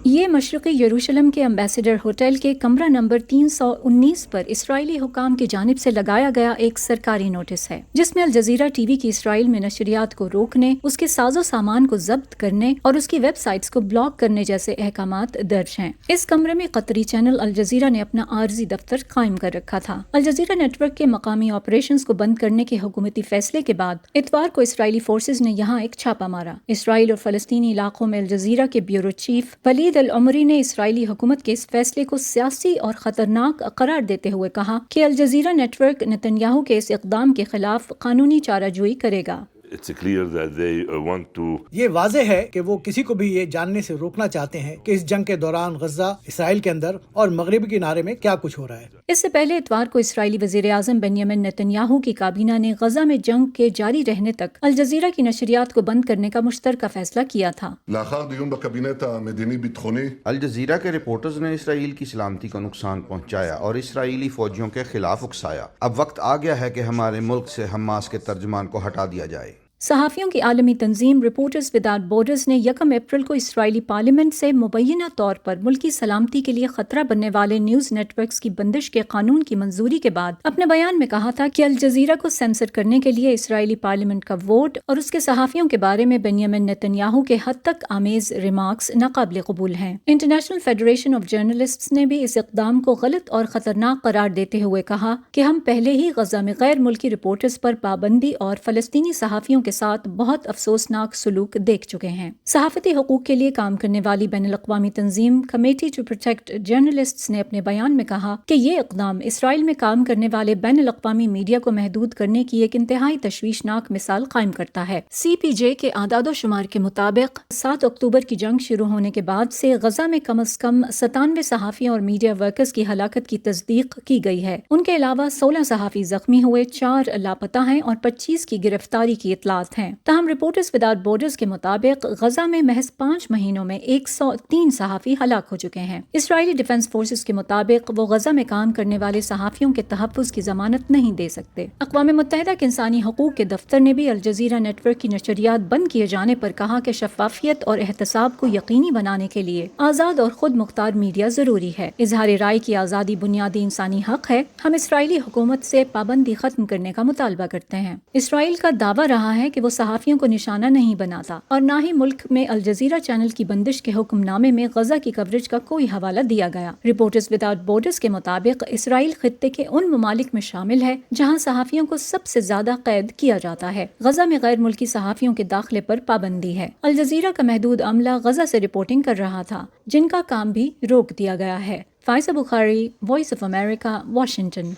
یہ مشرقی یروشلم کے ایمبیسڈر ہوٹل کے کمرہ نمبر 319 پر اسرائیلی حکام کی جانب سے لگایا گیا ایک سرکاری نوٹس ہے، جس میں الجزیرہ ٹی وی کی اسرائیل میں نشریات کو روکنے، اس کے ساز و سامان کو ضبط کرنے اور اس کی ویب سائٹس کو بلاک کرنے جیسے احکامات درج ہیں۔ اس کمرے میں قطری چینل الجزیرہ نے اپنا عارضی دفتر قائم کر رکھا تھا۔ الجزیرہ نیٹ ورک کے مقامی آپریشنز کو بند کرنے کے حکومتی فیصلے کے بعد اتوار کو اسرائیلی فورسز نے یہاں ایک چھاپہ مارا۔ اسرائیل اور فلسطینی علاقوں میں الجزیرہ کے بیورو چیف ولید العمری نے اسرائیلی حکومت کے اس فیصلے کو سیاسی اور خطرناک قرار دیتے ہوئے کہا کہ الجزیرہ نیٹ ورک نتنیاہو کے اس اقدام کے خلاف قانونی چارہ جوئی کرے گا۔ یہ واضح ہے کہ وہ کسی کو بھی یہ جاننے سے روکنا چاہتے ہیں کہ اس جنگ کے دوران غزہ، اسرائیل کے اندر اور مغربی کنارے میں کیا کچھ ہو رہا ہے۔ اس سے پہلے اتوار کو اسرائیلی وزیر اعظم بنیامن نتنیاہو کی کابینہ نے غزہ میں جنگ کے جاری رہنے تک الجزیرہ کی نشریات کو بند کرنے کا مشترکہ فیصلہ کیا تھا۔ الجزیرہ کے رپورٹرز نے اسرائیل کی سلامتی کو نقصان پہنچایا اور اسرائیلی فوجیوں کے خلاف اکسایا۔ اب وقت آ گیا ہے کہ ہمارے ملک سے حماس کے ترجمان کو ہٹا دیا جائے۔ صحافیوں کی عالمی تنظیم رپورٹرز وداؤٹ بارڈرز نے 1 اپریل کو اسرائیلی پارلیمنٹ سے مبینہ طور پر ملکی سلامتی کے لیے خطرہ بننے والے نیوز نیٹ ورکس کی بندش کے قانون کی منظوری کے بعد اپنے بیان میں کہا تھا کہ الجزیرہ کو سینسر کرنے کے لیے اسرائیلی پارلیمنٹ کا ووٹ اور اس کے صحافیوں کے بارے میں بنیامن نتنیاہو کے حد تک آمیز ریمارکس ناقابل قبول ہیں۔ انٹرنیشنل فیڈریشن آف جرنلسٹس نے بھی اس اقدام کو غلط اور خطرناک قرار دیتے ہوئے کہا کہ ہم پہلے ہی غزہ میں غیر ملکی رپورٹرز پر پابندی اور فلسطینی صحافیوں کے ساتھ بہت افسوسناک سلوک دیکھ چکے ہیں۔ صحافتی حقوق کے لیے کام کرنے والی بین الاقوامی تنظیم کمیٹی ٹو پروٹیکٹ جرنلسٹس نے اپنے بیان میں کہا کہ یہ اقدام اسرائیل میں کام کرنے والے بین الاقوامی میڈیا کو محدود کرنے کی ایک انتہائی تشویشناک مثال قائم کرتا ہے۔ سی پی جے کے اعداد و شمار کے مطابق 7 اکتوبر کی جنگ شروع ہونے کے بعد سے غزہ میں کم از کم 97 صحافیوں اور میڈیا ورکرز کی ہلاکت کی تصدیق کی گئی ہے۔ ان کے علاوہ 16 صحافی زخمی ہوئے، 4 لاپتہ ہیں اور 25 کی گرفتاری کی اطلاعات ہیں۔ تاہم رپورٹرز وداؤٹ بارڈرز کے مطابق غزہ میں محض 5 مہینوں میں 103 صحافی ہلاک ہو چکے ہیں۔ اسرائیلی ڈیفنس فورسز کے مطابق وہ غزہ میں کام کرنے والے صحافیوں کے تحفظ کی ضمانت نہیں دے سکتے۔ اقوام متحدہ کے انسانی حقوق کے دفتر نے بھی الجزیرہ نیٹ ورک کی نشریات بند کیے جانے پر کہا کہ شفافیت اور احتساب کو یقینی بنانے کے لیے آزاد اور خود مختار میڈیا ضروری ہے۔ اظہار رائے کی آزادی بنیادی انسانی حق ہے۔ ہم اسرائیلی حکومت سے پابندی ختم کرنے کا مطالبہ کرتے ہیں۔ اسرائیل کا دعویٰ رہا ہے کہ وہ صحافیوں کو نشانہ نہیں بناتا اور نہ ہی ملک میں الجزیرہ چینل کی بندش کے حکم نامے میں غزہ کی کوریج کا کوئی حوالہ دیا گیا۔ رپورٹرز وداؤٹ بارڈرز کے مطابق اسرائیل خطے کے ان ممالک میں شامل ہے جہاں صحافیوں کو سب سے زیادہ قید کیا جاتا ہے۔ غزہ میں غیر ملکی صحافیوں کے داخلے پر پابندی ہے۔ الجزیرہ کا محدود عملہ غزہ سے رپورٹنگ کر رہا تھا، جن کا کام بھی روک دیا گیا ہے۔ فائزہ بخاری، وائس آف امریکہ، واشنگٹن۔